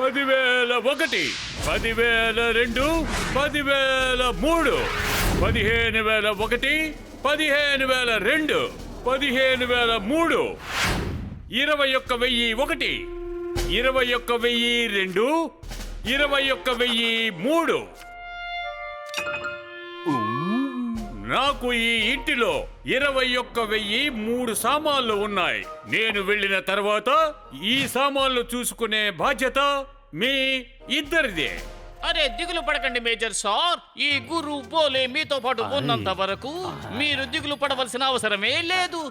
10,001, 10,002, 10,003, 15,001, 15,002, 15,003, 21,001, 21,002, 21,003. నాకు ఈ ఇంటిలో 21,003 సామాన్లు ఉన్నాయి. నేను వెళ్ళిన తర్వాత ఈ సామాన్లు చూసుకునే బాధ్యత మీ ఇద్దరిదే. అరే దిగులు పడకండి మేజర్ సార్. ఈ గురు బోలే మీతో పాటు ఉన్నంత వరకు మీరు దిగులు పడవలసిన అవసరమే లేదు.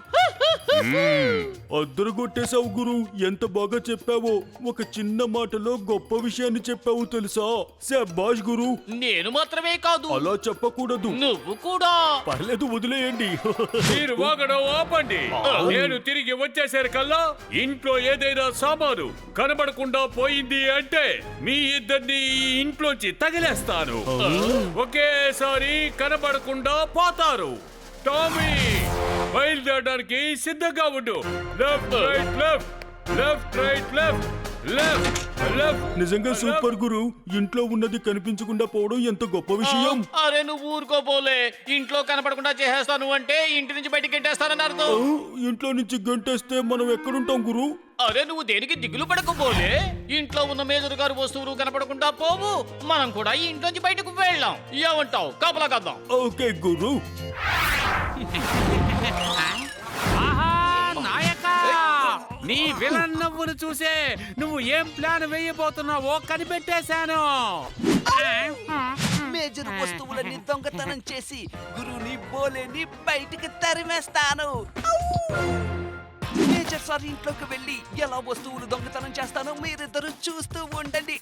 అద్దరు కొట్టేశావు గురు. ఎంత బాగా చెప్పావో. ఒక చిన్న మాటలో గొప్ప విషయాన్ని చెప్పావు తెలుసా. శభాష్ గురు. నేను మాత్రమే కాదు, అలా చెప్పకూడదు. నువ్వు కూడా. పర్లేదు, వదిలేయండి. మీరు వాగడం ఆపండి. నేను తిరిగి వచ్చేసరికల్లా ఇంట్లో ఏదైనా సామాను కనబడకుండా పోయింది అంటే మీ ఇద్దరిని ఈ ఇంట్లోంచి తగిలేస్తాను. ఒకేసారి కనబడకుండా పోతారు. టామీ, బయలుదేరడానికి సిద్ధంగా ఉండు. Left right left, left right left, left left. నిజంగా సూపర్ గురు. ఇంట్లో ఉన్నది కనిపించకుండా పోవడం ఎంత గొప్ప విషయం. అరే నువ్వు ఊరుకోపోలే. ఇంట్లో కనపడకుండా చేసేస్తాను అంటే ఇంటి నుంచి బయటికి గెంటేస్తానని అర్థం. ఇంట్లో నుంచి గంటేస్తే మనం ఎక్కడుంటాం గురు? అరే నువ్వు దేనికి దిగులు పడకపోలే. ఇంట్లో ఉన్న మేజర్ గారు వస్తువులు కనపడకుండా పోవు, మనం కూడా ఈ ఇంట్లోంచి బయటకు వెళ్ళాం. ఏమంటావు? కాపలా కద్దాం. ఓకే గురు. ఆహా నాయకా, నీ విలన్ నవ్వును చూసే నువ్వు ఏం ప్లాన్ వేయబోతున్నావో కనిపెట్టేశాను. మేజర్ వస్తువులని దొంగతనం చేసి గురుని బోలేని బయటికి తరిమేస్తాను. మేజర్ సార్ ఇంట్లోకి వెళ్ళి ఎలా వస్తువులు దొంగతనం చేస్తానో మీరిద్దరు చూస్తూ ఉండండి.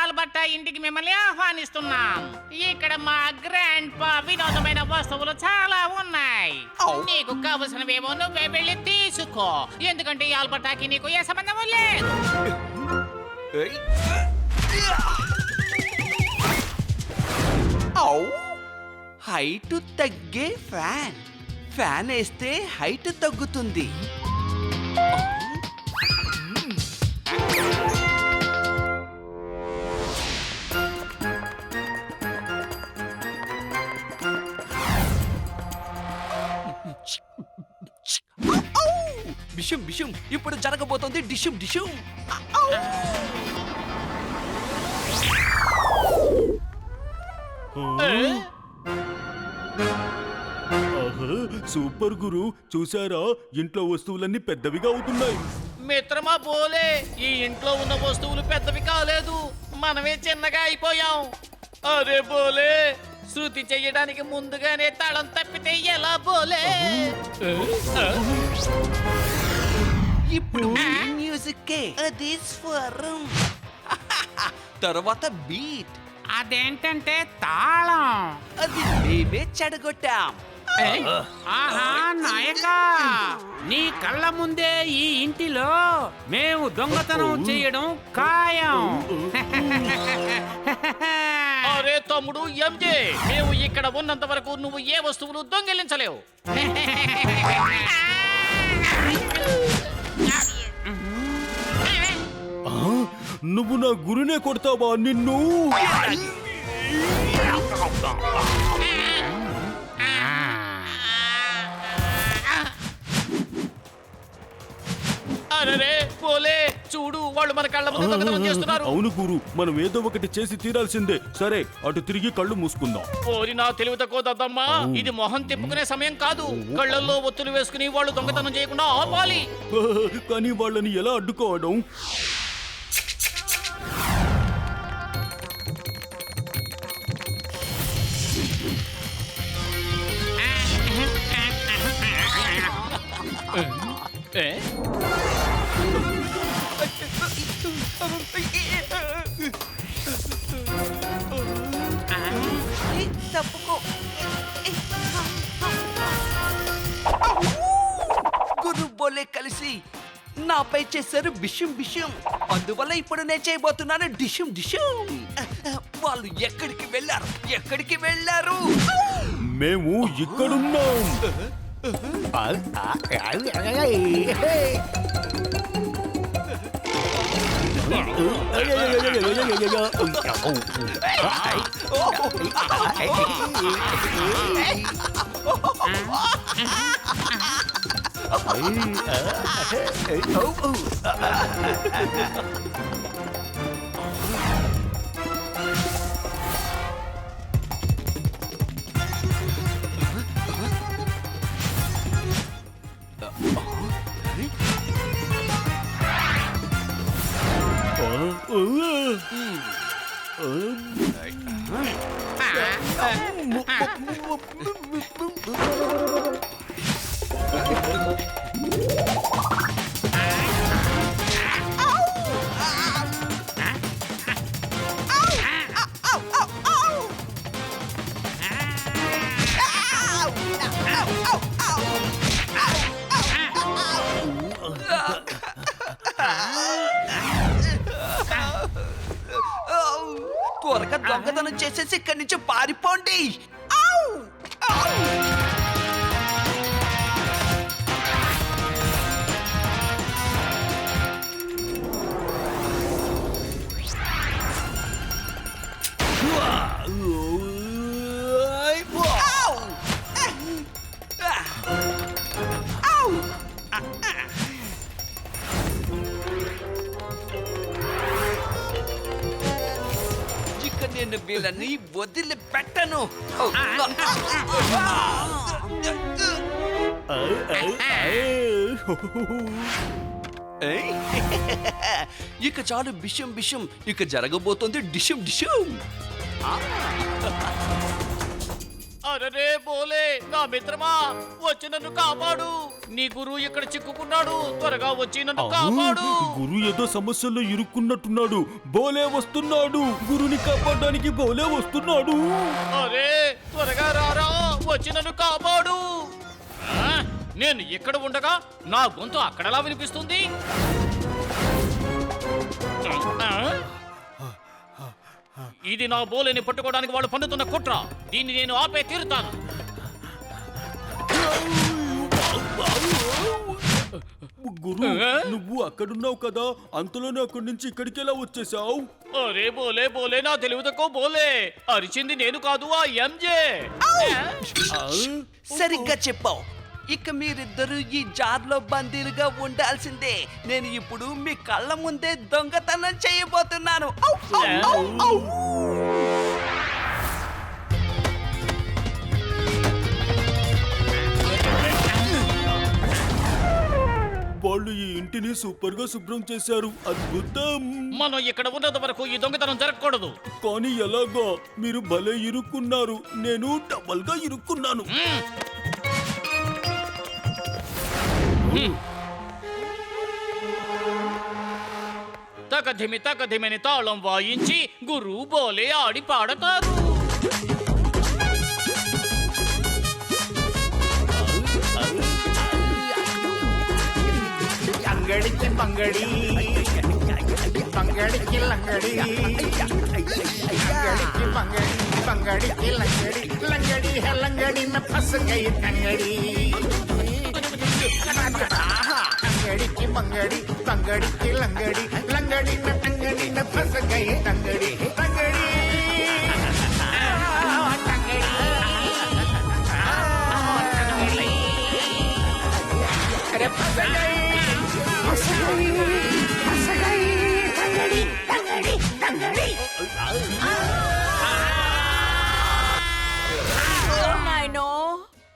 ఆల్బర్టా ఇంటికి మిమ్మల్ని ఆహ్వానిస్తున్నాం. ఇక్కడ మా గ్రాండ్ పా వినోదమైన వస్తువులు చాలా ఉన్నాయి. నీకు కావలసినవేమో నువ్వే వెళ్ళి తీసుకో. ఎందుకంటే ఈ ఆల్బర్టాకి నీకు ఏ సంబంధం లేదు. హైట్ తగ్గే ఫ్యాన్. ఫ్యాన్ వేస్తే హైట్ తగ్గుతుంది. బిషుం బిషుం. ఇప్పుడు జరగబోతోంది డిషుం డిషుం. సూపర్ గురు. చూసారా, ఇంట్లో వస్తువులన్నీ పెద్దవిగా అవుతున్నాయి. మిత్రమా బోలే, ఈ ఇంట్లో ఉన్న వస్తువులు పెద్దవి కాలేదు, మనమే చిన్నగా అయిపోయాం. అరే బోలే, శృతి చెయ్యడానికి ముందుగానే తాళం తప్పితే ఎలా బోలే? ఇప్పుడు మ్యూజిక్ అది స్వరం, తర్వాత బీట్, అదేంటంటే తాళం. అది మేమే చెడగొట్టాం. ఆహా నాయకా, నీ కళ్ళ ముందే ఈ ఇంటిలో మేము దొంగతనం చేయడం ఖాయం. అరే తమ్ముడు ఎంజే, మేము ఇక్కడ ఉన్నంత వరకు నువ్వు ఏ వస్తువులు దొంగిలించలేవు. నువ్వు నా గురునే కొడతావా? నిన్ను అరే పోలే, చూడు వాళ్ళు మన కళ్ళ ముందు దొంగతనం చేస్తున్నారు. అవును గురు, మనం ఏదో ఒకటి చేసి తీరాల్సిందే. సరే, అటు తిరిగి కళ్ళు మూసుకుందాం. ఓరి నా తెలివి తక్కువ దద్దమ్మా, ఇది మొహం తిప్పుకునే సమయం కాదు. కళ్ళల్లో ఒత్తులు వేసుకుని వాళ్ళు దొంగతనం చేయకుండా ఆపాలి. కానీ వాళ్ళని ఎలా అడ్డుకోవడం? తప్పుకో. గురు బోలే కలిసి నాపై చేశారు బిషుం బిషుం. అందువల్ల ఇప్పుడు నేను చేయబోతున్నాను డిషుం డిషుం. వాళ్ళు ఎక్కడికి వెళ్ళారు? మేము ఇక్కడున్నాం. త్వరగా దొంగతనం చేసేసి ఇక్కడి నుంచి పారిపోండి. ఔ! ఔ! ఇక నేను వీళ్ళని వదిలిపెట్టను. ఇక చాలు బిషం బిషం, ఇక జరగబోతోంది డిషం డిషం. అరే బోలే, నా మిత్రమా, వచ్చి నన్ను కాపాడు. నీ గురువు ఇక్కడ చిక్కుకున్నాడు, త్వరగా వచ్చి నన్ను కాపాడు. గురు ఏదో సమస్యల్లో ఇరుక్కున్నట్టున్నాడు. బోలే వస్తున్నాడు. గురుని కాపాడడానికి బోలే వస్తున్నాడు. అరే త్వరగా రారా, వచ్చి నన్ను కాపాడు. ఆ, నేను ఇక్కడ ఉండగా నా గొంతు అక్కడలా వినిపిస్తుంది. ఆ? ఇది నా బోలేని పట్టుకోవడానికి వాళ్ళు పన్నుతున్న కుట్ర. దీన్ని నేను ఆపే తీరుతాను. గురు, నువ్వు అక్కడున్నావు కదా, అంతలోనే అక్కడి నుంచి ఇక్కడికి ఎలా వచ్చేసావు? అరే బోలే బోలే, నా తెలివి తక్కువ బోలే. అరిచింది నేను కాదు, ఆ ఎంజే. సరిగ్గా చెప్పావు. ఇక మీరిద్దరూ ఈ జార్లో బందీలుగా ఉండాల్సిందే. నేను ఇప్పుడు మీ కళ్ళ ముందే దొంగతనం చేయబోతున్నాను. ఔ! ఔ! ఔ! ఔ! వాళ్ళు ఈ ఇంటిని సూపర్ గా శుభ్రం చేశారు. అద్భుతం. మనం ఇక్కడ ఉన్నంత వరకు ఈ దొంగతనం జరగకూడదు. కానీ ఎలాగా? మీరు భలే ఇరుక్కున్నారు. నేను డబల్ గా ఇరుక్కున్నాను. తకధిమి తకధిమిని తాళం వాయించి గురు బోలే ఆడి పాడతారు. అంగడికి పంగడి, పంగడికి లంగడి, అంగడికి పంగడి, పంగడికి లంగడి, లంగడి है लंगड़ी में फंस गई टंगड़ी. अंगड़ी की पंगड़ी, पंगड़ी की लंगड़ी, लंगड़ी में टंगड़ी में फंस गई टंगड़ी, टंगड़ी. अरे फंस गई, फंस गई, फंस गई टंगड़ी, टंगड़ी, टंगड़ी. నాయనో,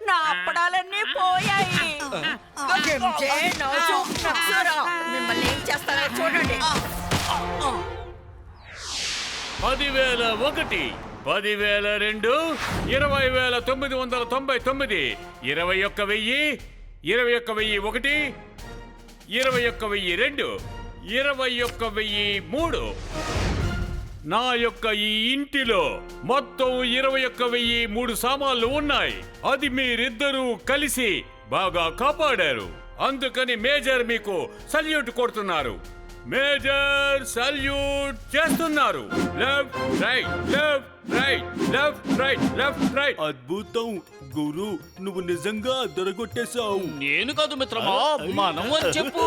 నా అప్పడాలన్నీ పోయాయి. మిమ్మల్ని ఏం చేస్తారో చూడండి. 10,001, 10,002, 20,999, 21,000, 21,001, 21,002, 21,003. నా యొక్క ఈ ఇంటిలో మొత్తం 21,003 సామాన్లు ఉన్నాయి. అది మీరిద్దరూ కలిసి బాగా కాపాడారు. అందుకని మేజర్ మీకు సల్యూట్ కొడుతున్నారు. మేజర్ సల్యూట్ చేస్తున్నారు. Left right left right left right left right. అద్భుతం గురు, నువ్వు నిజంగా అదరగొట్టేశావు. నేను కాదు మిత్రమా, మనం అని చెప్పు.